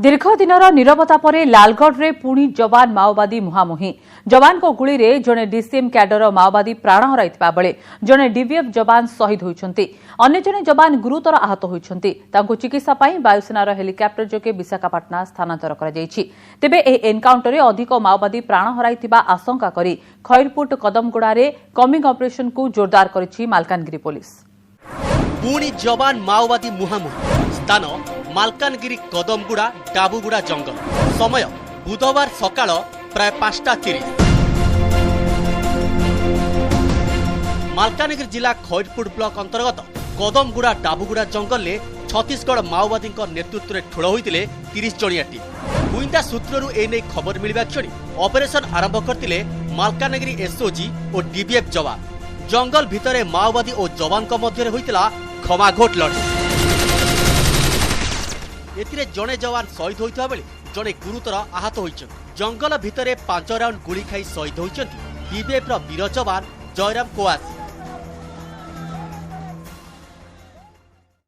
दीर्घ दिनर नीरवता परे लालगढ़ पुणी जवान माओवादी मुहांमुही जवान को गुली रे जड़े डीसीएम कैडर माओवादी प्राण हराइथिबा बेले जड़े डीवीएफ जवान शहीद होइछन्ति अन्य जड़े जवान गुरुतर आहत होइछन्ति तांको चिकित्सा पाई वायुसेनार हेलिकप्टर जोगे विशाखापाटना स्थानांतर करा जायछि। तेबे ए एनकाउंटर अधिक माओवादी प्राण हराइथिबा आशंका करी खैरपुट कदमगुड़ा रे कमिंग ऑपरेशन को जोरदार करिछि मालकानगिरी पुलिस। पुणी जवान माओवादी मुहांमुही स्थान मालकानगिरी कदमगुड़ा डाबुगुड़ा जंगल। समय बुधवार सकाळ प्राय 5:30। मालकानगिरी जिला खैरपुट ब्लॉक अंतर्गत कदमगुड़ा डाबुगुड़ा जंगल में छत्तीसगढ़ माओवादी नेतृत्व में ठोल होते 30 जणिया टीम। गुइंदा सूत्रु एने खबर मिलवा क्षणी ऑपरेशन आरंभ करते मालकानगिरी एसओजी और डीबीएफ जवान। जंगल भितरे माओवादी और जवान मध्य होइतिला घमाघोट लड़ाई। एथिरे जणे जवान शहीद होइता बेले जणे गुरुतर आहत होइछन्। जंगल भितरे 5 राउंड गुली खाई शहीद होइछन्ति डीबीएफ वीर जवान जयराम कोआसी।